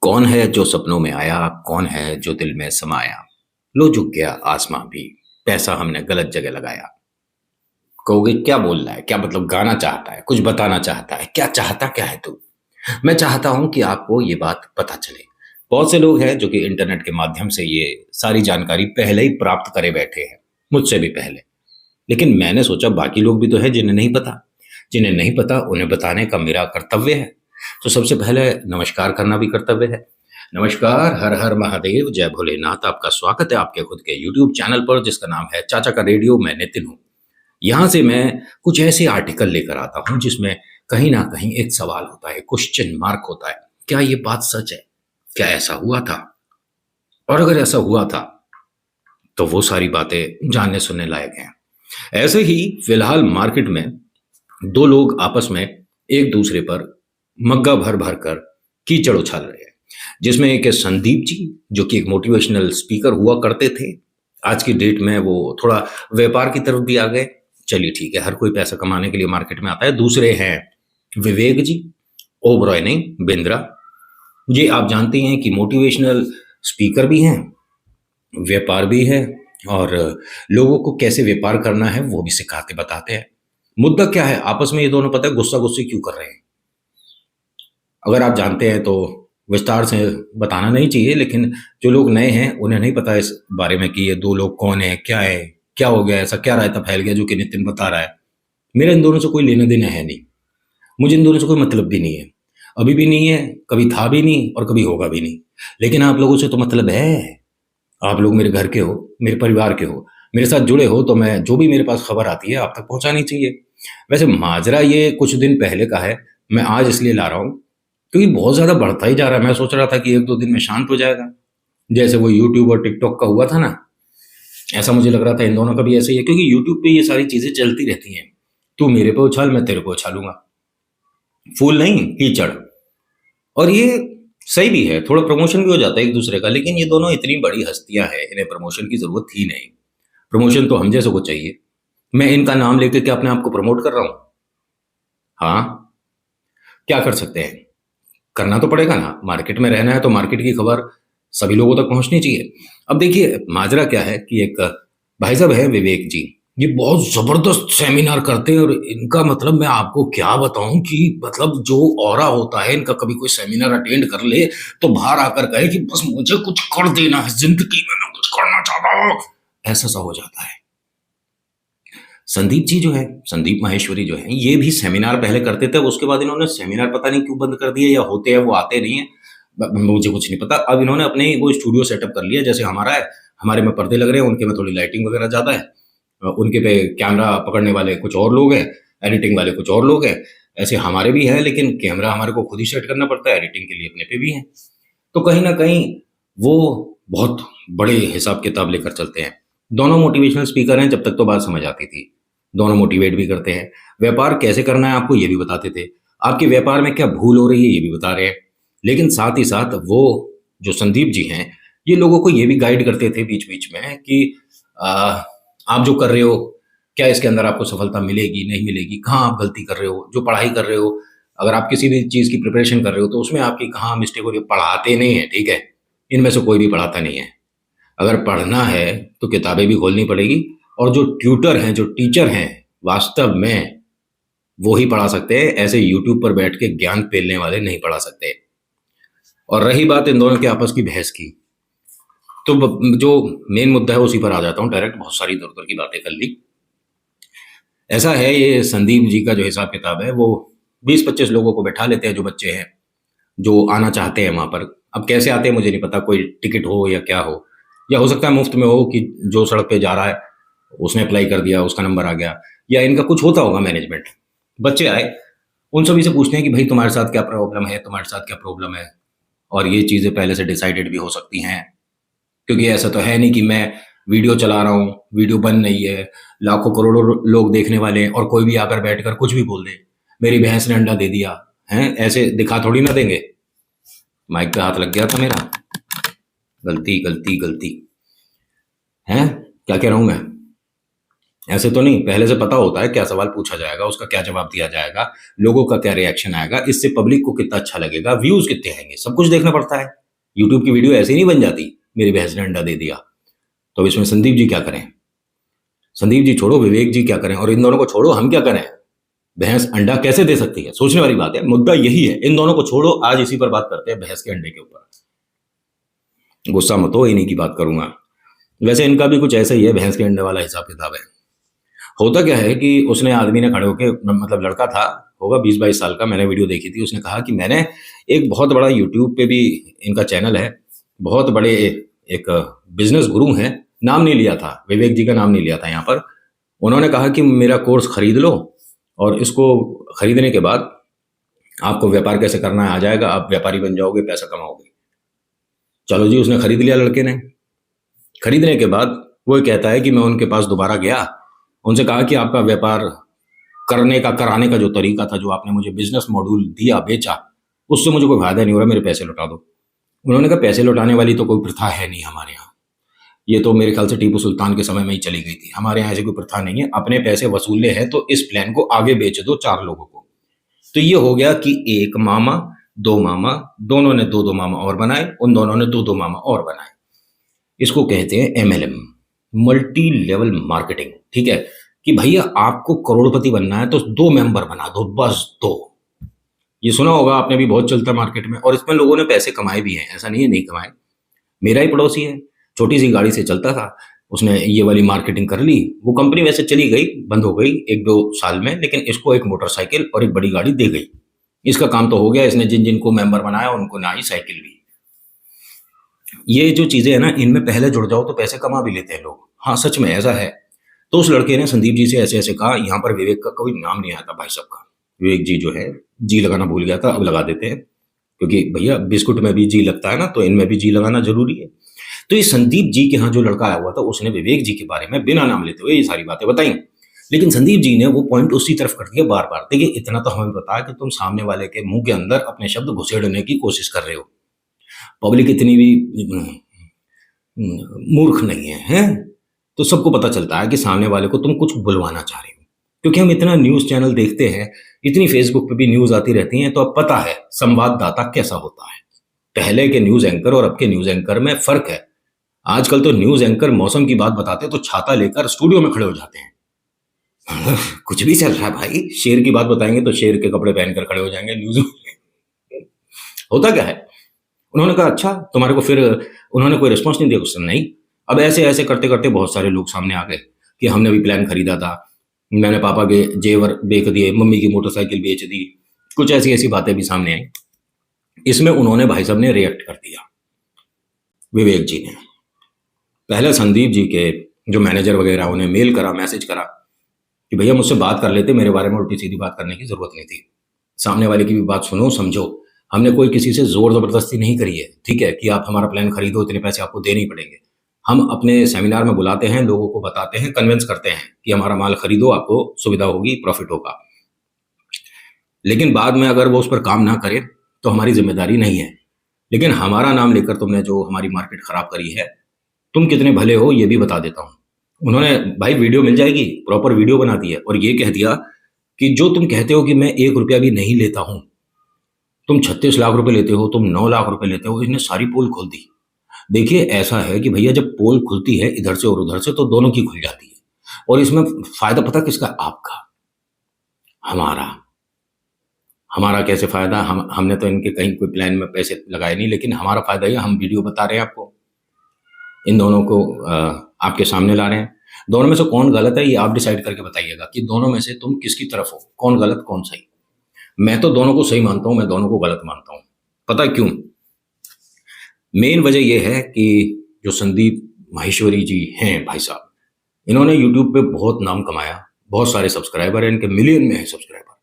कौन है जो सपनों में आया, कौन है जो दिल में समाया। लो झुक गया आसमां भी, पैसा हमने गलत जगह लगाया। कहोगे क्या बोल रहा है, क्या मतलब गाना चाहता है, कुछ बताना चाहता है, क्या चाहता क्या है तू। मैं चाहता हूं कि आपको ये बात पता चले। बहुत से लोग हैं जो कि इंटरनेट के माध्यम से ये सारी जानकारी पहले ही प्राप्त करे बैठे हैं, मुझसे भी पहले। लेकिन मैंने सोचा बाकी लोग भी तो है जिन्हें नहीं पता। जिन्हें नहीं पता उन्हें बताने का मेरा कर्तव्य है। तो सबसे पहले नमस्कार करना भी कर्तव्य है। नमस्कार, हर हर महादेव, जय भोलेनाथ। आपका स्वागत है आपके खुद के यूट्यूब चैनल पर जिसका नाम है चाचा का रेडियो। मैं नितिन हूँ। यहाँ से मैं कुछ ऐसे आर्टिकल लेकर आता हूँ जिसमें कहीं ना कहीं एक सवाल होता है, क्वेश्चन मार्क होता है। क्या ये बात सच है? क्या ऐसा हुआ था? और अगर ऐसा हुआ था तो वो सारी बातें जानने सुनने लायक हैं। ऐसे ही फिलहाल मार्केट में दो लोग आपस में एक दूसरे पर मग्गा भर भर कर कीचड़ उछाल रहे हैं। जिसमें एक है संदीप जी, जो कि एक मोटिवेशनल स्पीकर हुआ करते थे। आज की डेट में वो थोड़ा व्यापार की तरफ भी आ गए। चलिए ठीक है, हर कोई पैसा कमाने के लिए मार्केट में आता है। दूसरे हैं विवेक जी, ओबरॉय नहीं, बिंद्रा। ये आप जानते हैं कि मोटिवेशनल स्पीकर भी हैं, व्यापार भी है, और लोगों को कैसे व्यापार करना है वो भी सिखाते बताते हैं। मुद्दा क्या है, आपस में ये दोनों पता है गुस्सा गुस्सी क्यों कर रहे हैं? अगर आप जानते हैं तो विस्तार से बताना नहीं चाहिए, लेकिन जो लोग नए हैं उन्हें नहीं पता इस बारे में कि ये दो लोग कौन है, क्या हो गया, ऐसा क्या रायता फैल गया जो कि नितिन बता रहा है। मेरा इन दोनों से कोई लेना देना है नहीं। मुझे इन दोनों से कोई मतलब भी नहीं है। अभी भी नहीं है, कभी था भी नहीं और कभी होगा भी नहीं। लेकिन आप लोगों से तो मतलब है। आप लोग मेरे घर के हो, मेरे परिवार के हो, मेरे साथ जुड़े हो, तो मैं जो भी मेरे पास खबर आती है आप तक पहुंचानी चाहिए। वैसे माजरा ये कुछ दिन पहले का है। मैं आज इसलिए ला रहा हूँ क्योंकि बहुत ज़्यादा बढ़ता ही जा रहा है। मैं सोच रहा था कि एक दो दिन में शांत हो जाएगा, जैसे वो यूट्यूब और टिकटॉक का हुआ था ना। ऐसा मुझे लग रहा था इन दोनों का भी ऐसे ही है, क्योंकि यूट्यूब पे ये सारी चीज़ें चलती रहती हैं। तू मेरे पे उछाल, मैं तेरे पे उछालूंगा। फूल नहीं कीचड़। और ये सही भी है, थोड़ा प्रमोशन भी हो जाता है एक दूसरे का। लेकिन ये दोनों इतनी बड़ी हस्तियां हैं, इन्हें प्रमोशन की जरूरत ही नहीं। प्रमोशन तो हम जैसे को चाहिए। मैं इनका नाम लेकर के अपने आप को प्रमोट कर रहा हूँ। हाँ, क्या कर सकते हैं, करना तो पड़ेगा ना। मार्केट में रहना है तो मार्केट की खबर सभी लोगों तक पहुंचनी चाहिए। अब देखिए माजरा क्या है कि एक भाई साहब है विवेक जी। ये बहुत जबरदस्त सेमिनार करते हैं, और इनका मतलब मैं आपको क्या बताऊं कि मतलब जो ऑरा होता है इनका, कभी कोई सेमिनार अटेंड कर ले तो बाहर आकर कहे कि बस मुझे कुछ कर देना है जिंदगी में, मैं कुछ करना चाहता हूं, ऐसा सा हो जाता है। संदीप जी जो है, संदीप माहेश्वरी जो है, ये भी सेमिनार पहले करते थे। उसके बाद इन्होंने सेमिनार पता नहीं क्यों बंद कर दिए, या होते हैं वो आते नहीं है, मुझे कुछ नहीं पता। अब इन्होंने अपने वो स्टूडियो सेटअप कर लिया जैसे हमारा है। हमारे में पर्दे लग रहे हैं, उनके में थोड़ी लाइटिंग वगैरह ज़्यादा है। उनके पे कैमरा पकड़ने वाले कुछ और लोग हैं, एडिटिंग वाले कुछ और लोग हैं। ऐसे हमारे भी हैं, लेकिन कैमरा हमारे को खुद ही सेट करना पड़ता है, एडिटिंग के लिए अपने पे भी है। तो कहीं ना कहीं वो बहुत बड़े हिसाब किताब लेकर चलते हैं। दोनों मोटिवेशनल स्पीकर हैं, जब तक तो बात समझ आती थी। दोनों मोटिवेट भी करते हैं। व्यापार कैसे करना है आपको ये भी बताते थे। आपके व्यापार में क्या भूल हो रही है ये भी बता रहे हैं। लेकिन साथ ही साथ वो जो संदीप जी हैं, ये लोगों को ये भी गाइड करते थे बीच बीच में कि आ, आप जो कर रहे हो, क्या इसके अंदर आपको सफलता मिलेगी नहीं मिलेगी, कहाँ आप गलती कर रहे हो, जो पढ़ाई कर रहे हो, अगर आप किसी भी चीज़ की प्रिपरेशन कर रहे हो तो उसमें आपकी कहाँ मिस्टेक हो रही है। पढ़ाते नहीं है, ठीक है, इनमें से कोई भी पढ़ाता नहीं है। अगर पढ़ना है तो किताबें भी खोलनी पड़ेगी, और जो ट्यूटर हैं, जो टीचर हैं, वास्तव में वो ही पढ़ा सकते हैं। ऐसे यूट्यूब पर बैठ के ज्ञान पेलने वाले नहीं पढ़ा सकते। और रही बात इन दोनों के आपस की बहस की, तो जो मेन मुद्दा है उसी पर आ जाता हूँ डायरेक्ट। बहुत सारी इधर उधर की बातें कर ली। ऐसा है, ये संदीप जी का जो हिसाब किताब है वो 20-25 लोगों को बैठा लेते हैं, जो बच्चे हैं जो आना चाहते हैं वहां पर। अब कैसे आते हैं मुझे नहीं पता, कोई टिकट हो या क्या हो, या हो सकता है मुफ्त में हो कि जो सड़क पे जा रहा है उसने अप्लाई कर दिया, उसका नंबर आ गया, या इनका कुछ होता होगा मैनेजमेंट। बच्चे आए, उन सभी से पूछते हैं कि भाई तुम्हारे साथ क्या प्रॉब्लम है, तुम्हारे साथ क्या प्रॉब्लम है। और ये चीज़ें पहले से डिसाइडेड भी हो सकती हैं, क्योंकि ऐसा तो है नहीं कि मैं वीडियो चला रहा हूँ, वीडियो बन नहीं है, लाखों करोड़ों लोग देखने वाले हैं और कोई भी आकर बैठकर कुछ भी बोल दे, मेरी भैंस ने अंडा दे दिया है, ऐसे दिखा थोड़ी ना देंगे। माइक पे हाथ लग गया था मेरा, गलती गलती गलती है। क्या कह रहा हूँ मैं? ऐसे तो नहीं, पहले से पता होता है क्या सवाल पूछा जाएगा, उसका क्या जवाब दिया जाएगा, लोगों का क्या रिएक्शन आएगा, इससे पब्लिक को कितना अच्छा लगेगा, व्यूज कितने आएंगे, सब कुछ देखना पड़ता है। यूट्यूब की वीडियो ऐसे ही नहीं बन जाती, मेरी बहस ने अंडा दे दिया। तो अब इसमें संदीप जी क्या करें? संदीप जी छोड़ो, विवेक जी क्या करें, और इन दोनों को छोड़ो, हम क्या करें? भैंस अंडा कैसे दे सकती है? सोचने वाली बात है, मुद्दा यही है। इन दोनों को छोड़ो, आज इसी पर बात करते हैं, भैंस के अंडे के ऊपर। गुस्सा मत हो, इन्हीं की बात करूंगा। वैसे इनका भी कुछ ऐसा ही है, भैंस के अंडे वाला हिसाब किताब है। होता क्या है कि उसने आदमी ने खड़े होके, मतलब लड़का था, होगा 20-22 साल का, मैंने वीडियो देखी थी, उसने कहा कि मैंने एक बहुत बड़ा यूट्यूब पे भी इनका चैनल है, बहुत बड़े एक बिजनेस गुरु हैं, नाम नहीं लिया था, विवेक जी का नाम नहीं लिया था यहाँ पर। उन्होंने कहा कि मेरा कोर्स खरीद लो, और इसको खरीदने के बाद आपको व्यापार कैसे करना है आ जाएगा, आप व्यापारी बन जाओगे, पैसा कमाओगे। चलो जी, उसने खरीद लिया लड़के ने। खरीदने के बाद वो ये कहता है कि मैं उनके पास दोबारा गया, उनसे कहा कि आपका व्यापार करने का, कराने का जो तरीका था, जो आपने मुझे बिजनेस मॉड्यूल दिया, बेचा, उससे मुझे कोई फायदा नहीं हो रहा, मेरे पैसे लौटा दो। उन्होंने कहा पैसे लौटाने वाली तो कोई प्रथा है नहीं हमारे यहाँ, ये तो मेरे ख्याल से टीपू सुल्तान के समय में ही चली गई थी, हमारे यहाँ ऐसी कोई प्रथा नहीं है, अपने पैसे वसूलने हैं तो इस प्लान को आगे बेच दो 4 लोगों को। तो ये हो गया कि एक मामा, 2 मामा, दोनों ने 2-2 मामा और बनाए, उन दोनों ने 2-2 मामा और बनाए। इसको कहते हैं MLM, मल्टी लेवल मार्केटिंग। ठीक है कि भैया आपको करोड़पति बनना है तो 2 मेंबर बना दो, बस 2। ये सुना होगा आपने भी, बहुत चलता है मार्केट में, और इसमें लोगों ने पैसे कमाए भी हैं, ऐसा नहीं है नहीं कमाए। मेरा ही पड़ोसी है, छोटी सी गाड़ी से चलता था, उसने ये वाली मार्केटिंग कर ली, वो कंपनी वैसे चली गई, बंद हो गई 1-2 साल में, लेकिन इसको एक मोटरसाइकिल और एक बड़ी गाड़ी दे गई। इसका काम तो हो गया, इसने जिन जिनको मेंबर बनाया उनको ना ही साइकिल भी। ये जो चीजें है ना, इनमें पहले जुड़ जाओ तो पैसे कमा भी लेते हैं लोग। हाँ, सच में ऐसा है। तो उस लड़के ने संदीप जी से ऐसे ऐसे कहा, यहाँ पर विवेक का कोई नाम नहीं आता भाई साहब का, विवेक जी जो है, जी लगाना भूल गया था, अब लगा देते हैं, क्योंकि भैया बिस्कुट में भी जी लगता है ना, तो इनमें भी जी लगाना जरूरी है। तो ये संदीप जी के यहाँ जो लड़का आया हुआ था, उसने विवेक जी के बारे में बिना नाम लेते हुए ये सारी बातें बताई, लेकिन संदीप जी ने वो पॉइंट उसी तरफ कर दिया बार बार। देखिए, इतना तो हमें पता है कि तुम सामने वाले के मुंह के अंदर अपने शब्द घुसेड़ने की कोशिश कर रहे हो। पब्लिक इतनी भी मूर्ख नहीं है, हैं? तो सबको पता चलता है कि सामने वाले को तुम कुछ बुलवाना चाह रहे हो, क्योंकि हम इतना न्यूज चैनल देखते हैं, इतनी फेसबुक पे भी न्यूज आती रहती हैं, तो अब पता है संवाददाता कैसा होता है। पहले के न्यूज एंकर और अब के न्यूज एंकर में फर्क है। आजकल तो न्यूज एंकर मौसम की बात बताते तो छाता लेकर स्टूडियो में खड़े हो जाते हैं। कुछ भी चल रहा है भाई, शेर की बात बताएंगे तो शेर के कपड़े पहनकर खड़े हो जाएंगे न्यूज में। होता क्या है? उन्होंने कहा अच्छा तुम्हारे को, फिर उन्होंने कोई रिस्पॉन्स नहीं दिया, क्वेश्चन नहीं। अब ऐसे ऐसे करते करते बहुत सारे लोग सामने आ गए कि हमने भी प्लान खरीदा था, मैंने पापा के जेवर बेच दिए, मम्मी की मोटरसाइकिल बेच दी, कुछ ऐसी ऐसी बातें भी सामने आई। इसमें उन्होंने, भाई साहब ने रिएक्ट कर दिया, विवेक जी ने। पहले संदीप जी के जो मैनेजर वगैरह, उन्हें मेल करा, मैसेज करा कि भैया मुझसे बात कर लेते, मेरे बारे में उल्टी सीधी बात करने की जरूरत नहीं थी, सामने वाले की भी बात सुनो समझो, हमने कोई किसी से जोर जबरदस्ती नहीं करी है, ठीक है, कि आप हमारा प्लान खरीदो, इतने पैसे आपको देने ही पड़ेंगे। हम अपने सेमिनार में बुलाते हैं, लोगों को बताते हैं, कन्विंस करते हैं कि हमारा माल खरीदो, आपको सुविधा होगी, प्रॉफिट होगा, लेकिन बाद में अगर वो उस पर काम ना करे तो हमारी जिम्मेदारी नहीं है। लेकिन हमारा नाम लेकर तुमने जो हमारी मार्केट खराब करी है, तुम कितने भले हो ये भी बता देता हूँ। उन्होंने, भाई वीडियो मिल जाएगी, प्रॉपर वीडियो बना दी है, और ये कह दिया कि जो तुम कहते हो कि मैं 1 रुपया भी नहीं लेता हूं, तुम 36 लाख रुपए लेते हो, तुम 9 लाख रुपए लेते हो। इसने सारी पोल खोल दी। देखिए, ऐसा है कि भैया जब पोल खुलती है इधर से और उधर से, तो दोनों की खुल जाती है, और इसमें फायदा पता किसका? आपका। हमारा। हमारा कैसे फायदा? हमने तो इनके कहीं कोई प्लान में पैसे लगाए नहीं, लेकिन हमारा फायदा ये, हम वीडियो बता रहे हैं आपको, इन दोनों को आपके सामने ला रहे हैं। दोनों में से कौन गलत है ये आप डिसाइड करके बताइएगा कि दोनों में से तुम किसकी तरफ हो, कौन गलत कौन सही। मैं तो दोनों को सही मानता हूं, मैं दोनों को गलत मानता हूं। पता है क्यों? मेन वजह यह है कि जो संदीप माहेश्वरी जी हैं भाई साहब, इन्होंने यूट्यूब पे बहुत नाम कमाया, बहुत सारे सब्सक्राइबर हैं इनके, मिलियन में है सब्सक्राइबर,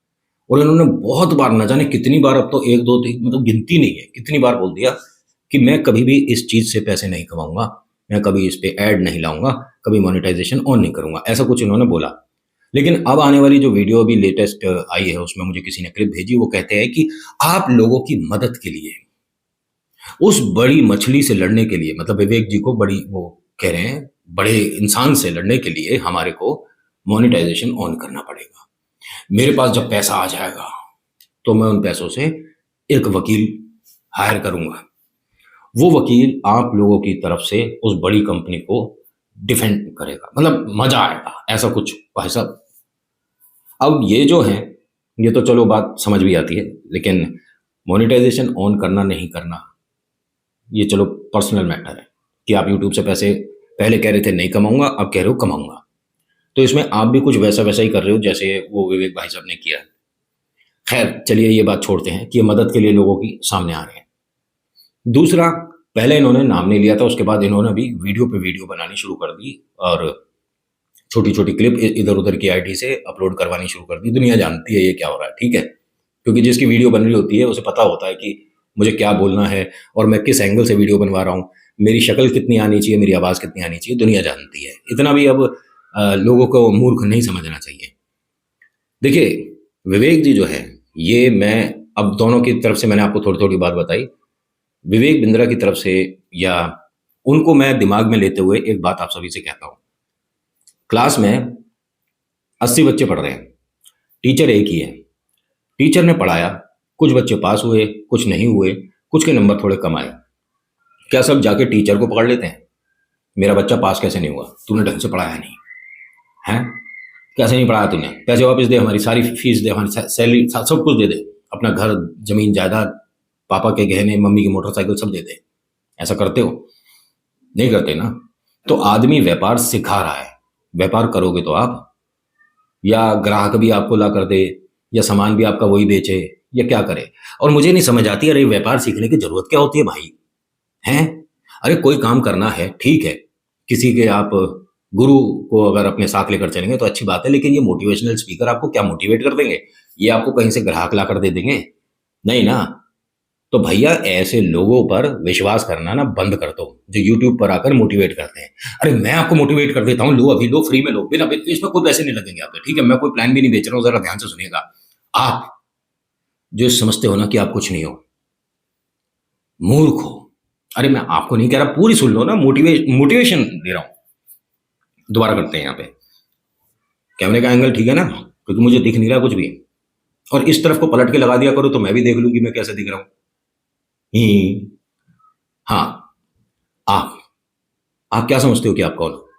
और इन्होंने बहुत बार, न जाने कितनी बार, अब तो 1-2-3 मतलब गिनती नहीं है, कितनी बार बोल दिया कि मैं कभी भी इस चीज से पैसे नहीं कमाऊंगा, मैं कभी इस पे ऐड नहीं लाऊंगा, कभी मोनेटाइजेशन ऑन नहीं करूंगा, ऐसा कुछ इन्होंने बोला। लेकिन अब आने वाली जो वीडियो अभी लेटेस्ट आई है, उसमें मुझे किसी ने क्लिप भेजी, वो कहते हैं कि आप लोगों की मदद के लिए, उस बड़ी मछली से लड़ने के लिए, मतलब विवेक जी को बड़ी, वो कह रहे हैं बड़े इंसान से लड़ने के लिए हमारे को मोनेटाइजेशन ऑन करना पड़ेगा। मेरे पास जब पैसा आ जाएगा तो मैं उन पैसों से एक वकील हायर करूंगा। वो वकील आप लोगों की तरफ से उस बड़ी कंपनी को डिफेंड करेगा, मतलब मजा आएगा ऐसा कुछ भाई साहब। अब ये जो है, ये तो चलो बात समझ भी आती है, लेकिन मोनेटाइजेशन ऑन करना नहीं करना ये चलो पर्सनल मैटर है कि आप यूट्यूब से पैसे पहले कह रहे थे नहीं कमाऊंगा, अब कह रहे हो कमाऊंगा। तो इसमें आप भी कुछ वैसा वैसा ही कर रहे हो जैसे वो विवेक भाई साहब ने किया। खैर चलिए ये बात छोड़ते हैं कि ये मदद के लिए लोगों की सामने आ रहे हैं। दूसरा, पहले इन्होंने नाम नहीं लिया था, उसके बाद इन्होंने भी वीडियो पे वीडियो बनानी शुरू कर दी और छोटी छोटी क्लिप इधर उधर की आईडी से अपलोड करवानी शुरू कर दी। दुनिया जानती है ये क्या हो रहा है, ठीक है, क्योंकि जिसकी वीडियो बन रही होती है उसे पता होता है कि मुझे क्या बोलना है और मैं किस एंगल से वीडियो बनवा रहा हूँ, मेरी शक्ल कितनी आनी चाहिए, मेरी आवाज़ कितनी आनी चाहिए, दुनिया जानती है। इतना भी अब लोगों को मूर्ख नहीं समझना चाहिए। देखिए, विवेक जी जो है, ये मैं अब दोनों की तरफ से मैंने आपको थोड़ी थोड़ी बात बताई। विवेक बिंद्रा की तरफ से या उनको मैं दिमाग में लेते हुए एक बात आप सभी से कहता हूँ। क्लास में 80 बच्चे पढ़ रहे हैं, टीचर एक ही है। टीचर ने पढ़ाया, कुछ बच्चे पास हुए, कुछ नहीं हुए, कुछ के नंबर थोड़े कम आए। क्या सब जाके टीचर को पकड़ लेते हैं, मेरा बच्चा पास कैसे नहीं हुआ, तूने ढंग से पढ़ाया नहीं है, कैसे नहीं पढ़ाया तूने, पैसे वापस दे, हमारी सारी फीस दे, हमारी सैलरी सब कुछ दे दे, अपना घर जमीन जायदाद, पापा के गहने, मम्मी की मोटरसाइकिल सब दे दे। ऐसा करते हो? नहीं करते ना। तो आदमी व्यापार सिखा रहा है, व्यापार करोगे तो आप, या ग्राहक भी आपको ला कर दे, या सामान भी आपका वही बेचे, या क्या करे। और मुझे नहीं समझ आती, अरे व्यापार सीखने की जरूरत क्या होती है भाई, हैं? अरे कोई काम करना है ठीक है, किसी के आप गुरु को अगर अपने साथ लेकर चलेंगे तो अच्छी बात है, लेकिन ये मोटिवेशनल स्पीकर आपको क्या मोटिवेट कर देंगे? ये आपको कहीं से ग्राहक ला कर दे देंगे? नहीं ना। तो भैया ऐसे लोगों पर विश्वास करना ना बंद कर दो, जो यूट्यूब पर आकर मोटिवेट करते हैं। अरे मैं आपको मोटिवेट कर देता हूँ, लो अभी लो, फ्री में लो, बिना इसमें कोई पैसे नहीं लगेंगे आपके, ठीक है, मैं कोई प्लान भी नहीं बेच रहा हूँ, जरा ध्यान से सुनिएगा। आप जो समझते हो ना कि आप कुछ नहीं हो, मूर्ख हो। अरे मैं आपको नहीं कह रहा, पूरी सुन लो ना, मोटिवेशन दे रहा हूं। दोबारा करते हैं यहाँ पे, कैमरे का एंगल ठीक है ना, क्योंकि मुझे दिख नहीं रहा कुछ भी। और इस तरफ को पलट के लगा दिया करो तो मैं भी देख लूं कि मैं कैसे दिख रहा हूं। हाँ, आप आप क्या समझते हो कि आप कौन हो?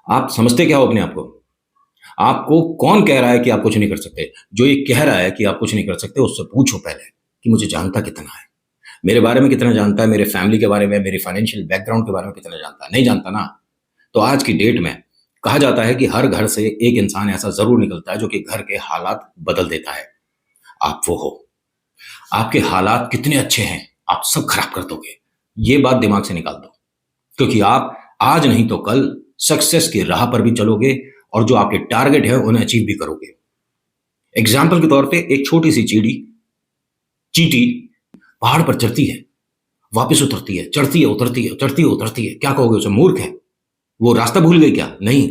आप समझते क्या हो अपने आप को? आपको कौन कह रहा है कि आप कुछ नहीं कर सकते? जो ये कह रहा है कि आप कुछ नहीं कर सकते, उससे पूछो पहले कि मुझे जानता कितना है, मेरे बारे में कितना जानता है, मेरे फैमिली के बारे में, मेरे फाइनेंशियल बैकग्राउंड के बारे में कितना जानता है। नहीं जानता ना। तो आज की डेट में कहा जाता है कि हर घर से एक इंसान ऐसा जरूर निकलता है जो कि घर के हालात बदल देता है। आप वो हो। आपके हालात कितने अच्छे हैं, आप सब खराब कर दोगे, ये बात दिमाग से निकाल दो, क्योंकि आप आज नहीं तो कल सक्सेस की राह पर भी चलोगे और जो आपके टारगेट है उन्हें अचीव भी करोगे। एग्जाम्पल के तौर पे एक छोटी सी चीटी पहाड़ पर चढ़ती है, वापस उतरती है, चढ़ती है, उतरती है, चढ़ती है, उतरती है, क्या कहोगे उसे? मूर्ख है वो, रास्ता भूल गई क्या? नहीं,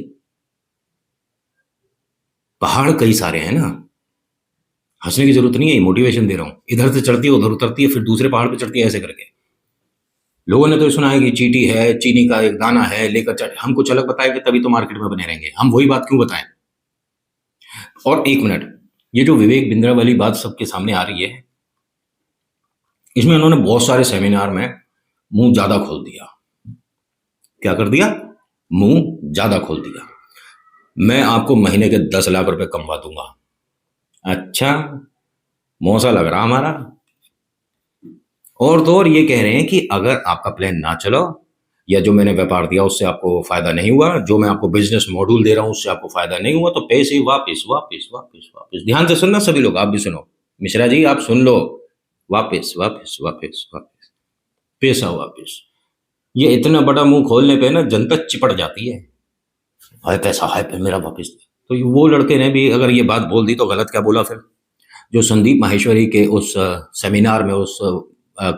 पहाड़ कई सारे हैं ना, हंसने की जरूरत नहीं है, मोटिवेशन दे रहा हूं। इधर से चढ़ती है, उधर उतरती है, फिर दूसरे पहाड़ पे चढ़ती है, ऐसे करके। लोगों ने तो सुना है कि चींटी है, चीनी का एक दाना है, लेकर चढ़, हम कुछ अलग बताएंगे तभी तो मार्केट में बने रहेंगे। हम वही बात क्यों बताएं? और एक मिनट, ये जो विवेक बिंद्रा वाली बात सबके सामने आ रही है, इसमें उन्होंने बहुत सारे सेमिनार में मुंह ज्यादा खोल दिया। क्या कर दिया? मुंह ज्यादा खोल दिया। मैं आपको महीने के 10 लाख रुपए कमवा दूंगा। अच्छा, मौसा लग रहा हमारा। और तो और ये कह रहे हैं कि अगर आपका प्लान ना चलो, या जो मैंने व्यापार दिया उससे आपको फायदा नहीं हुआ, जो मैं आपको बिजनेस मॉड्यूल दे रहा हूं उससे आपको फायदा नहीं हुआ, तो पैसे वापिस वापिस वापिस वापिस। ध्यान से सुनना सभी लोग, आप भी सुनो, मिश्रा जी आप सुन लो, वापिस वापिस वापिस वापिस, पैसा वापिस। ये इतना बड़ा मुंह खोलने पे ना जनता चिपट जाती है, हाय पैसा, हाय पे मेरा वापिस। तो वो लड़के ने भी अगर ये बात बोल दी तो गलत क्या बोला फिर? जो संदीप माहेश्वरी के उस सेमिनार में, उस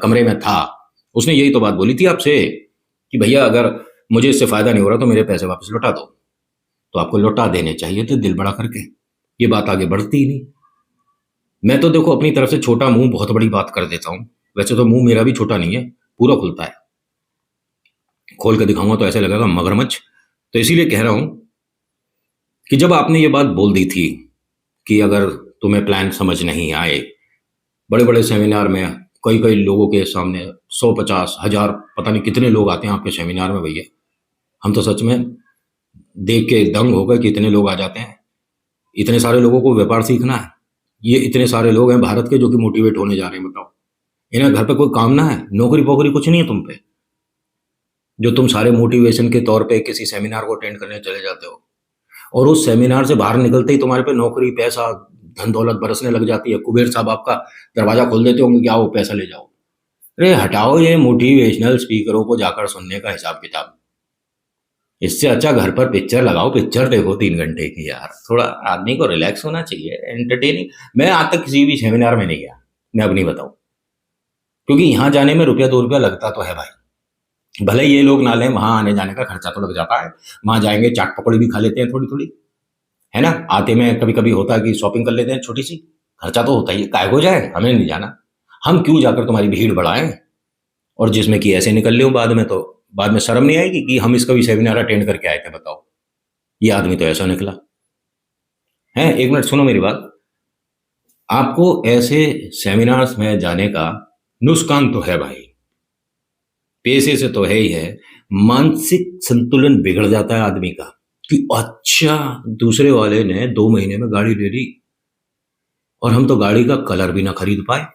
कमरे में था, उसने यही तो बात बोली थी आपसे कि भैया अगर मुझे इससे फायदा नहीं हो रहा तो मेरे पैसे वापस लौटा दो। तो आपको लौटा देने चाहिए थे दिल बड़ा करके, ये बात आगे बढ़ती ही नहीं। मैं तो देखो अपनी तरफ से छोटा मुंह बहुत बड़ी बात कर देता हूं, वैसे तो मुंह मेरा भी छोटा नहीं है, पूरा खुलता है, खोल के दिखाऊंगा तो ऐसे लगेगा मगरमच्छ। तो इसीलिए कह रहा हूं कि जब आपने ये बात बोल दी थी कि अगर तुम्हें प्लान समझ नहीं आए, बड़े बड़े सेमिनार में कई कई लोगों के सामने 100 50 1000 पता नहीं कितने लोग आते हैं आपके सेमिनार में भैया। हम तो सच में देख के दंग हो गए कि इतने लोग आ जाते हैं। इतने सारे लोगों को व्यापार सीखना है। ये इतने सारे लोग हैं भारत के जो कि मोटिवेट होने जा रहे हैं। बताओ, इन्हें घर पे कोई काम ना है, नौकरी पोकरी कुछ नहीं है तुम पे, जो तुम सारे मोटिवेशन के तौर पे किसी सेमिनार को अटेंड करने चले जाते हो और उस सेमिनार से बाहर निकलते ही तुम्हारे पे नौकरी, पैसा, धन दौलत बरसने लग जाती है। कुबेर साहब आपका दरवाजा खोल देते होंगे कि आओ पैसा ले जाओ। अरे हटाओ ये मोटिवेशनल स्पीकरों को जाकर सुनने का हिसाब किताब। इससे अच्छा घर पर पिक्चर लगाओ, पिक्चर देखो 3 घंटे की। यार थोड़ा आदमी को रिलैक्स होना चाहिए, एंटरटेनिंग। मैं आज तक किसी भी सेमिनार में नहीं गया, मैं अब नहीं बताऊं, क्योंकि यहाँ जाने में रुपया 2 रुपया लगता तो है भाई। भले ये लोग ना लें, वहां आने जाने का खर्चा तो लग जाता है। वहां जाएंगे चाट पकौड़ी भी खा लेते हैं थोड़ी थोड़ी, है ना। आते में कभी कभी होता है कि शॉपिंग कर लेते हैं छोटी सी, खर्चा तो होता ही है। काय को जाए, हमें नहीं जाना। हम क्यों जाकर तुम्हारी भीड़ बढ़ाएं, और जिसमें कि ऐसे निकल ले बाद में, तो बाद में शर्म नहीं आएगी कि हम इसका भी सेमिनार अटेंड करके आए थे। बताओ, ये आदमी तो ऐसा निकला है। एक मिनट सुनो मेरी बात। आपको ऐसे सेमिनार्स में जाने का नुकसान तो है भाई, पैसे से तो है ही है। मानसिक संतुलन बिगड़ जाता है आदमी का कि अच्छा, दूसरे वाले ने 2 महीने में गाड़ी ले ली और हम तो गाड़ी का कलर भी ना खरीद पाए।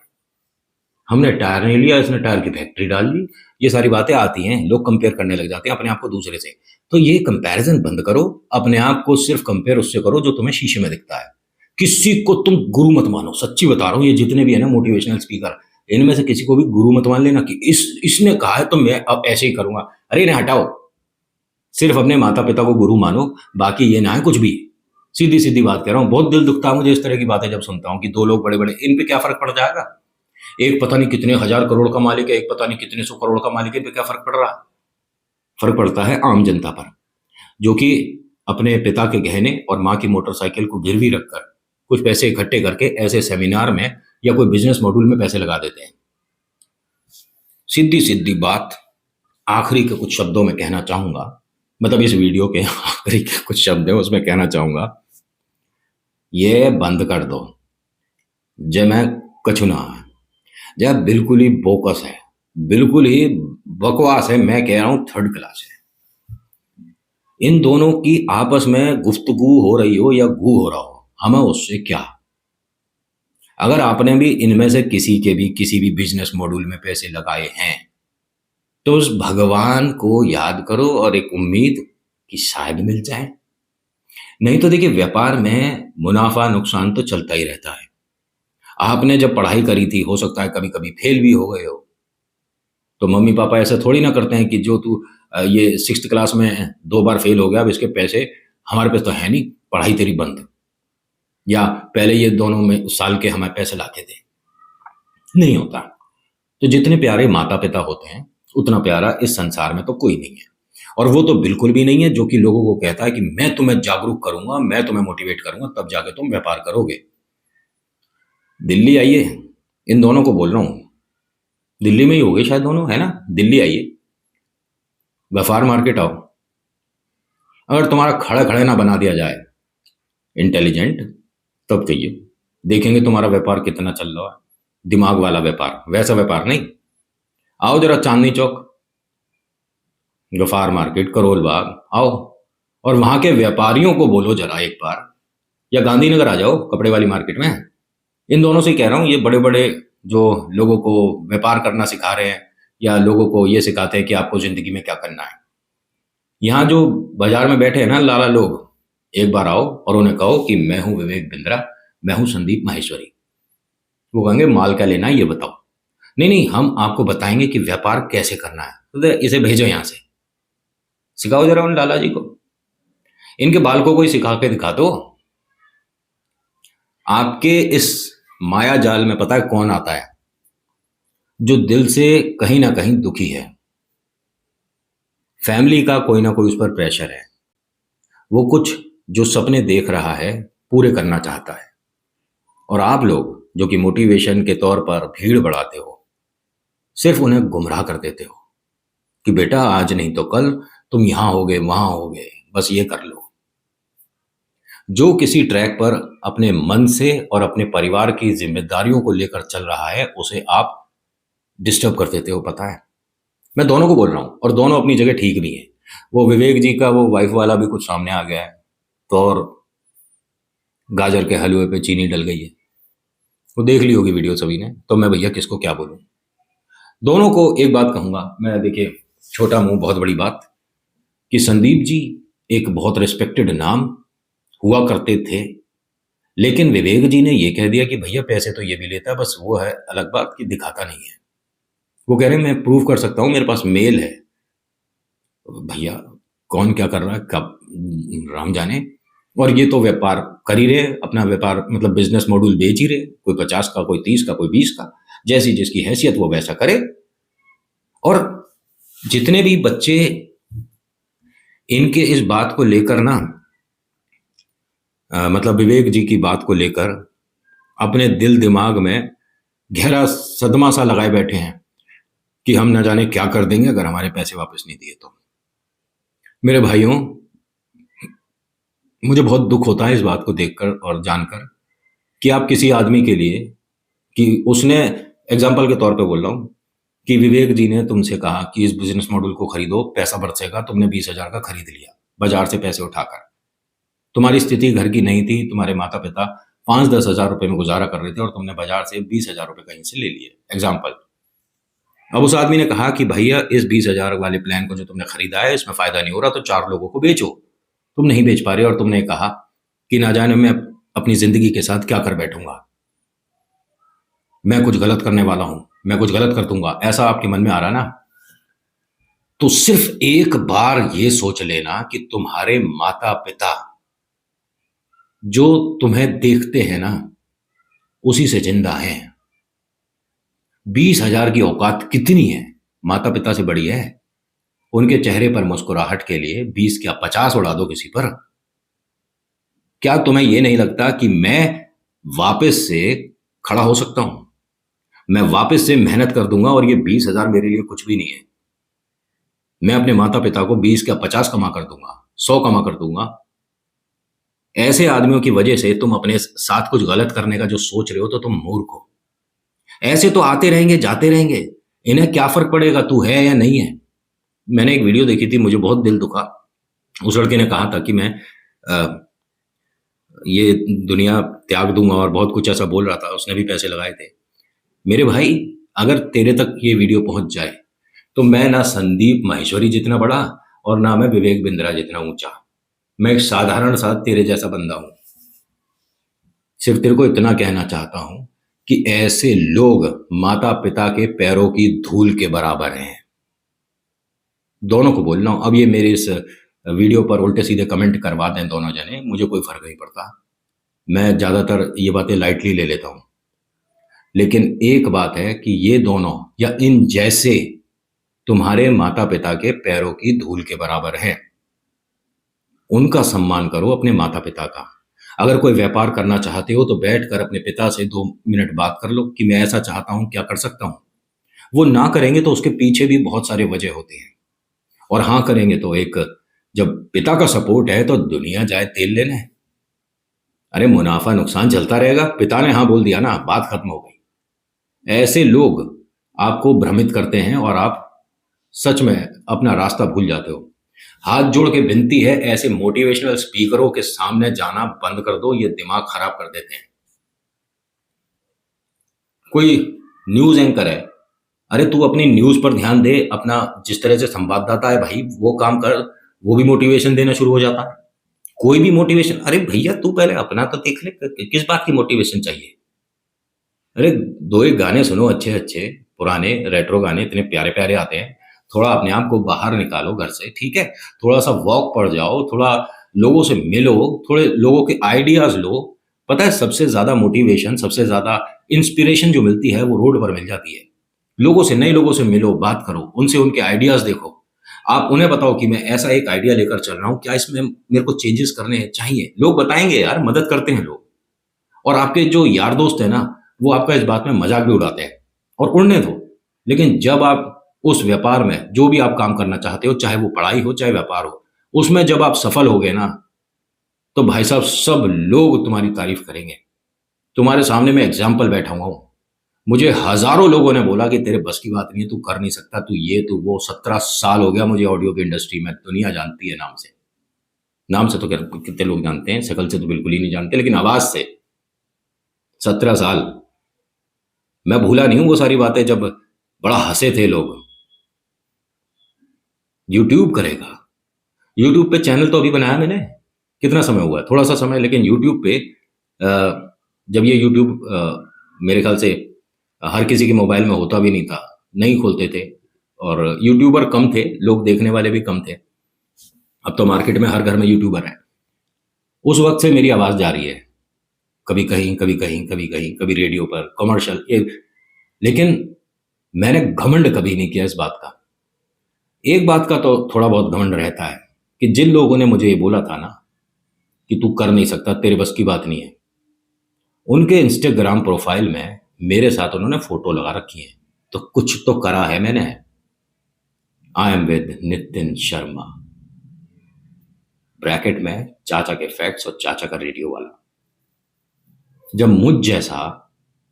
हमने टायर नहीं लिया, इसने टायर की फैक्ट्री डाल ली। ये सारी बातें आती हैं, लोग कंपेयर करने लग जाते हैं अपने आप को दूसरे से। तो ये कंपैरिजन बंद करो, अपने आप को सिर्फ कंपेयर उससे करो जो तुम्हें शीशे में दिखता है। किसी को तुम गुरु मत मानो, सच्ची बता रहा हूं। ये जितने भी है ना मोटिवेशनल स्पीकर, इनमें से किसी को भी गुरु मत मान लेना कि इसने कहा है तो मैं अब ऐसे ही करूंगा। अरे इन्हें हटाओ, सिर्फ अपने माता पिता को गुरु मानो, बाकी ये ना है कुछ भी। सीधी सीधी बात कह रहा हूँ, बहुत दिल दुखता है मुझे इस तरह की बातें जब सुनता हूँ कि 2 लोग बड़े बड़े, इन पे क्या फर्क पड़ जाएगा। एक पता नहीं कितने हजार करोड़ का मालिक है, एक पता नहीं कितने 100 करोड़ का मालिक है, इन पे क्या फर्क पड़ रहा है। फर्क पड़ता है आम जनता पर, जो कि अपने पिता के गहने और माँ की मोटरसाइकिल को गिरवी रखकर कुछ पैसे इकट्ठे करके ऐसे सेमिनार में या कोई बिजनेस मॉड्यूल में पैसे लगा देते हैं। सीधी सीधी बात आखिरी के कुछ शब्दों में कहना चाहूंगा, मतलब इस वीडियो के आखिरी के कुछ शब्द है उसमें कहना चाहूंगा, ये बंद कर दो। जय मैं कछुना है, जब बिल्कुल ही बोकस है, बिल्कुल ही बकवास है। मैं कह रहा हूं थर्ड क्लास है। इन दोनों की आपस में गुफ्तगू हो रही हो या गू हो रहा हो, हमें उससे क्या। अगर आपने भी इनमें से किसी भी बिजनेस मॉड्यूल में पैसे लगाए हैं तो उस भगवान को याद करो और एक उम्मीद कि शायद मिल जाए। नहीं तो देखिए, व्यापार में मुनाफा नुकसान तो चलता ही रहता है। आपने जब पढ़ाई करी थी, हो सकता है कभी कभी फेल भी हो गए हो, तो मम्मी पापा ऐसा थोड़ी ना करते हैं कि जो तू ये 6th क्लास में 2 बार फेल हो गया, अब इसके पैसे हमारे पास तो है नहीं, पढ़ाई तेरी बंद, या पहले ये दोनों में साल के हमें पैसे लाके दे। नहीं होता। तो जितने प्यारे माता पिता होते हैं उतना प्यारा इस संसार में तो कोई नहीं है। और वो तो बिल्कुल भी नहीं है जो कि लोगों को कहता है कि मैं तुम्हें जागरूक करूंगा, मैं तुम्हें मोटिवेट करूंगा, तब जाके तुम व्यापार करोगे। दिल्ली आइए, इन दोनों को बोल रहा हूं, दिल्ली में ही हो गए शायद दोनों, है ना। दिल्ली आइए, व्यापार मार्केट आओ। अगर तुम्हारा खड़ा खड़े ना बना दिया जाए इंटेलिजेंट, तब कहिए, देखेंगे तुम्हारा व्यापार कितना चल रहा है। दिमाग वाला व्यापार, वैसा व्यापार नहीं। आओ जरा चांदनी चौक, व्यापार मार्केट, करोल बाग आओ, और वहां के व्यापारियों को बोलो जरा एक बार, या गांधीनगर आ जाओ कपड़े वाली मार्केट में। इन दोनों से कह रहा हूं, ये बड़े बड़े जो लोगों को व्यापार करना सिखा रहे हैं या लोगों को ये सिखाते हैं कि आपको जिंदगी में क्या करना है, यहाँ जो बाजार में बैठे हैं ना लाला लोग, एक बार आओ और उन्हें कहो कि मैं हूं विवेक बिंद्रा, मैं हूं संदीप माहेश्वरी। वो कहेंगे माल क्या लेना है ये बताओ। नहीं नहीं, हम आपको बताएंगे कि व्यापार कैसे करना है, तो इसे भेजो यहां से, सिखाओ जरा उन लाला जी को। इनके बालकों को ही सिखा के दिखा दो। आपके इस माया जाल में पता है कौन आता है, जो दिल से कहीं ना कहीं दुखी है, फैमिली का कोई ना कोई उस पर प्रेशर है, वो कुछ जो सपने देख रहा है पूरे करना चाहता है, और आप लोग जो कि मोटिवेशन के तौर पर भीड़ बढ़ाते हो, सिर्फ उन्हें गुमराह कर देते हो कि बेटा आज नहीं तो कल तुम यहां होगे वहां होगे, बस ये कर लो। जो किसी ट्रैक पर अपने मन से और अपने परिवार की जिम्मेदारियों को लेकर चल रहा है, उसे आप डिस्टर्ब कर देते हो, पता है। मैं दोनों को बोल रहा हूँ और दोनों अपनी जगह ठीक भी है। वो विवेक जी का वो वाइफ वाला भी कुछ सामने आ गया है, तो और गाजर के हलवे पे चीनी डल गई है। वो देख ली होगी वीडियो सभी ने, तो मैं भैया किसको क्या बोलूँ। दोनों को एक बात कहूंगा मैं, देखिए, छोटा मुंह बहुत बड़ी बात, कि संदीप जी एक बहुत रिस्पेक्टेड नाम हुआ करते थे, लेकिन विवेक जी ने ये कह दिया कि भैया पैसे तो ये भी लेता है, बस वो है अलग बात कि दिखाता नहीं है। वो कह रहे हैं मैं प्रूव कर सकता हूँ, मेरे पास मेल है। भैया कौन क्या कर रहा है, कब, राम जाने। और ये तो व्यापार कर ही रहे, अपना व्यापार मतलब बिजनेस मॉड्यूल बेच ही रहे, कोई 50 का, कोई 30 का, कोई 20 का, जैसी जिसकी हैसियत वो वैसा करे। और जितने भी बच्चे इनके इस बात को लेकर ना, मतलब विवेक जी की बात को लेकर अपने दिल दिमाग में गहरा सदमा सा लगाए बैठे हैं कि हम न जाने क्या कर देंगे अगर हमारे पैसे वापस नहीं दिए तो। मेरे भाइयों, मुझे बहुत दुख होता है इस बात को देखकर और जानकर कि आप किसी आदमी के लिए, कि उसने, एग्जाम्पल के तौर पे बोल रहा हूँ, कि विवेक जी ने तुमसे कहा कि इस बिजनेस मॉडल को खरीदो, पैसा बरसेगा, तुमने 20,000 का खरीद लिया बाजार से पैसे उठाकर। तुम्हारी स्थिति घर की नहीं थी, तुम्हारे माता पिता 5-10 हजार रुपए में गुजारा कर रहे थे और तुमने बाजार से 20,000 रुपए कहीं से ले लिए, एग्जाम्पल। अब उस आदमी ने कहा कि भैया इस 20,000 वाले प्लान को जो तुमने खरीदा है इसमें फायदा नहीं हो रहा, तो 4 लोगों को बेचो। तुम नहीं बेच पा रहे और तुमने कहा कि ना जाने मैं अपनी जिंदगी के साथ क्या कर बैठूंगा, मैं कुछ गलत करने वाला हूं, मैं कुछ गलत कर दूंगा, ऐसा आपके मन में आ रहा ना। तो सिर्फ एक बार ये सोच लेना कि तुम्हारे माता पिता जो तुम्हें देखते हैं ना, उसी से जिंदा हैं। 20,000 की औकात कितनी है, माता पिता से बड़ी है। उनके चेहरे पर मुस्कुराहट के लिए 20 क्या 50 उड़ा दो किसी पर। क्या तुम्हें यह नहीं लगता कि मैं वापस से खड़ा हो सकता हूं, मैं वापस से मेहनत कर दूंगा और ये 20,000 मेरे लिए कुछ भी नहीं है। मैं अपने माता पिता को 20 क्या 50 कमा कर दूंगा, 100 कमा कर दूंगा। ऐसे आदमियों की वजह से तुम अपने साथ कुछ गलत करने का जो सोच रहे हो, तो तुम मूर्ख हो। ऐसे तो आते रहेंगे जाते रहेंगे, इन्हें क्या फर्क पड़ेगा तू है या नहीं है। मैंने एक वीडियो देखी थी, मुझे बहुत दिल दुखा। उस लड़के ने कहा था कि मैं ये दुनिया त्याग दूंगा और बहुत कुछ ऐसा बोल रहा था, उसने भी पैसे लगाए थे। मेरे भाई, अगर तेरे तक ये वीडियो पहुंच जाए तो मैं ना संदीप माहेश्वरी जितना बड़ा और ना मैं विवेक बिंद्रा जितना ऊंचा, मैं एक साधारण सा तेरे जैसा बंदा हूं। सिर्फ तेरे को इतना कहना चाहता हूं कि ऐसे लोग माता पिता के पैरों की धूल के बराबर हैं। दोनों को बोल रहा हूं। अब ये मेरे इस वीडियो पर उल्टे सीधे कमेंट करवा दें दोनों जने, मुझे कोई फर्क नहीं पड़ता, मैं ज्यादातर ये बातें लाइटली ले लेता हूं। लेकिन एक बात है कि ये दोनों या इन जैसे तुम्हारे माता पिता के पैरों की धूल के बराबर है। उनका सम्मान करो, अपने माता पिता का। अगर कोई व्यापार करना चाहते हो तो बैठकर अपने पिता से 2 मिनट बात कर लो कि मैं ऐसा चाहता हूं, क्या कर सकता हूं। वो ना करेंगे तो उसके पीछे भी बहुत सारे वजह होते हैं, और हाँ करेंगे तो एक, जब पिता का सपोर्ट है तो दुनिया जाए तेल लेने। अरे मुनाफा नुकसान चलता रहेगा, पिता ने हाँ बोल दिया ना, बात खत्म हो गई। ऐसे लोग आपको भ्रमित करते हैं और आप सच में अपना रास्ता भूल जाते हो। हाथ जोड़ के विनती है, ऐसे मोटिवेशनल स्पीकरों के सामने जाना बंद कर दो, ये दिमाग खराब कर देते हैं। कोई न्यूज एंकर है, अरे तू अपनी न्यूज पर ध्यान दे, अपना जिस तरह से संवाददाता है भाई वो काम कर, वो भी मोटिवेशन देना शुरू हो जाता है। कोई भी मोटिवेशन, अरे भैया तू पहले अपना तो देख ले, किस बात की मोटिवेशन चाहिए। अरे 2 एक गाने सुनो अच्छे अच्छे, पुराने रेट्रो गाने इतने प्यारे प्यारे आते हैं। थोड़ा अपने आप को बाहर निकालो घर से, ठीक है, थोड़ा सा वॉक पर जाओ, थोड़ा लोगों से मिलो, थोड़े लोगों के आइडियाज लो। पता है सबसे ज्यादा मोटिवेशन, सबसे ज्यादा इंस्पिरेशन जो मिलती है वो रोड पर मिल जाती है। लोगों से, नए लोगों से मिलो, बात करो उनसे, उनके आइडियाज देखो। आप उन्हें बताओ कि मैं ऐसा एक आइडिया लेकर चल रहा हूं, क्या इसमें मेरे को चेंजेस करने चाहिए। लोग बताएंगे यार, मदद करते हैं लोग। और आपके जो यार दोस्त है ना, वो आपका इस बात में मजाक भी उड़ाते हैं, और उड़ने दो। लेकिन जब आप उस व्यापार में जो भी आप काम करना चाहते हो, चाहे वो पढ़ाई हो चाहे व्यापार हो, उसमें जब आप सफल हो गए ना, तो भाई साहब सब लोग तुम्हारी तारीफ करेंगे। तुम्हारे सामने मैं एग्जाम्पल बैठा हुआ हूं। मुझे हजारों लोगों ने बोला कि तेरे बस की बात नहीं है, तू कर नहीं सकता, तू ये तू वो। 17 साल हो गया मुझे ऑडियो की इंडस्ट्री में, दुनिया जानती है नाम से। नाम से तो कितने लोग जानते हैं, शक्ल से तो बिल्कुल ही नहीं जानते, लेकिन आवाज से 17 साल। मैं भूला नहीं हूं वो सारी बातें जब बड़ा हंसे थे लोग। यूट्यूब करेगा, यूट्यूब पे चैनल तो अभी बनाया मैंने, कितना समय हुआ है, थोड़ा सा समय, लेकिन यूट्यूब पे जब ये यूट्यूब मेरे ख्याल से हर किसी के मोबाइल में होता भी नहीं था, नहीं खोलते थे, और यूट्यूबर कम थे, लोग देखने वाले भी कम थे। अब तो मार्केट में हर घर में यूट्यूबर है। उस वक्त से मेरी आवाज जा रही है, कभी कहीं कभी कहीं कभी कहीं, कभी रेडियो पर, कमर्शियल, लेकिन मैंने घमंड कभी नहीं किया इस बात का। एक बात का तो थोड़ा बहुत घमंड रहता है कि जिन लोगों ने मुझे ये बोला था ना कि तू कर नहीं सकता, तेरे बस की बात नहीं है, उनके इंस्टाग्राम प्रोफाइल में मेरे साथ उन्होंने फोटो लगा रखी है। तो कुछ तो करा है मैंने। I am with Nitin Sharma, bracket में चाचा के फैक्ट्स और चाचा का रेडियो वाला। जब मुझ जैसा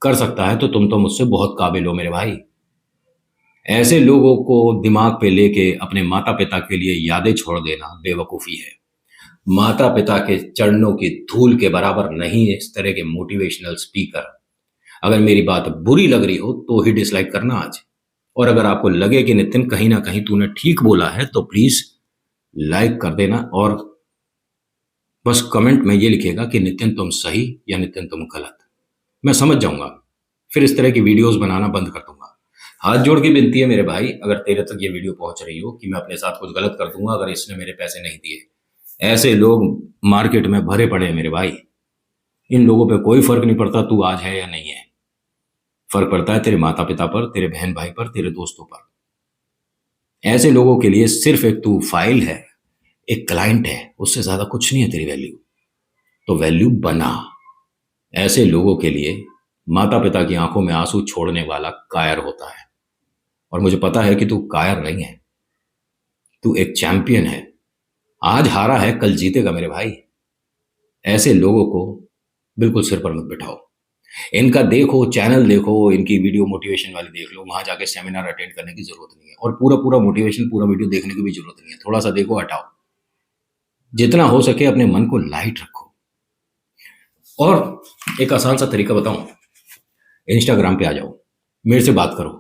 कर सकता है तो तुम तो मुझसे बहुत काबिल हो मेरे भाई। ऐसे लोगों को दिमाग पे लेके अपने माता पिता के लिए यादें छोड़ देना बेवकूफ़ी है। माता पिता के चरणों की धूल के बराबर नहीं है इस तरह के मोटिवेशनल स्पीकर। अगर मेरी बात बुरी लग रही हो तो ही डिसलाइक करना आज, और अगर आपको लगे कि नितिन कहीं ना कहीं तूने ठीक बोला है तो प्लीज लाइक कर देना, और बस कमेंट में ये लिखेगा कि नितिन तुम सही या नितिन तुम गलत। मैं समझ जाऊंगा, फिर इस तरह की वीडियोस बनाना बंद कर दूंगा। हाथ जोड़ के विनती है मेरे भाई, अगर तेरे तक ये वीडियो पहुंच रही हो कि मैं अपने साथ कुछ गलत कर दूंगा अगर इसने मेरे पैसे नहीं दिए। ऐसे लोग मार्केट में भरे पड़े हैं मेरे भाई। इन लोगों पे कोई फर्क नहीं पड़ता तू आज है या नहीं है, फर्क पड़ता है तेरे माता पिता पर, तेरे बहन भाई पर, तेरे दोस्तों पर। ऐसे लोगों के लिए सिर्फ एक तू फाइल है, एक क्लाइंट है, उससे ज्यादा कुछ नहीं है तेरी वैल्यू। तो वैल्यू बना। ऐसे लोगों के लिए माता पिता की आंखों में आंसू छोड़ने वाला कायर होता है, और मुझे पता है कि तू कायर नहीं है, तू एक चैंपियन है। आज हारा है कल जीतेगा मेरे भाई। ऐसे लोगों को बिल्कुल सिर पर मत बिठाओ। इनका देखो चैनल, देखो इनकी वीडियो मोटिवेशन वाली देख लो, वहां जाके सेमिनार अटेंड करने की जरूरत नहीं है, और पूरा पूरा मोटिवेशन पूरा वीडियो देखने की भी जरूरत नहीं है। थोड़ा सा देखो, हटाओ। जितना हो सके अपने मन को लाइट रखो। और एक आसान सा तरीका बताऊं, इंस्टाग्राम पे आ जाओ, मेरे से बात करो।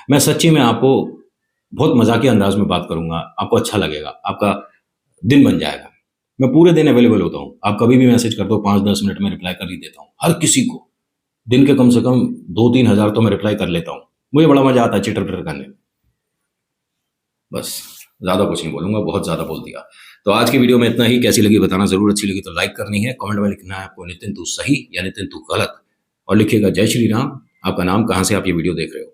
मैं सच्ची में आपको बहुत मजाकिया अंदाज में बात करूंगा, आपको अच्छा लगेगा, आपका दिन बन जाएगा। मैं पूरे दिन अवेलेबल होता हूँ, आप कभी भी मैसेज कर दो, 5-10 मिनट में रिप्लाई कर ही देता हूँ हर किसी को। दिन के कम से कम 2-3 हजार तो मैं रिप्लाई कर लेता हूँ। मुझे बड़ा मजा आता है चिटर पिटर करने में। बस ज्यादा कुछ नहीं बोलूंगा, बहुत ज्यादा बोल दिया। तो आज की वीडियो में इतना ही। कैसी लगी बताना जरूर, अच्छी लगी तो लाइक करनी है, कमेंट में लिखना है आपको नितिन तू सही या नितिन तू गलत, और लिखिएगा जय श्री राम, आपका नाम, कहाँ से आप ये वीडियो देख रहे हो।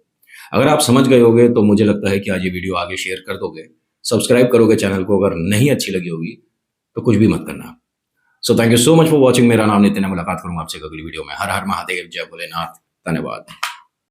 अगर आप समझ गए होगे तो मुझे लगता है कि आज ये वीडियो आगे शेयर कर दोगे, सब्सक्राइब करोगे चैनल को। अगर नहीं अच्छी लगी होगी तो कुछ भी मत करना। So thank you so much for watching. मेरा नाम नितिन है, मुलाकात करूंगा आपसे अगली वीडियो में। हर हर महादेव, जय भोलेनाथ, धन्यवाद।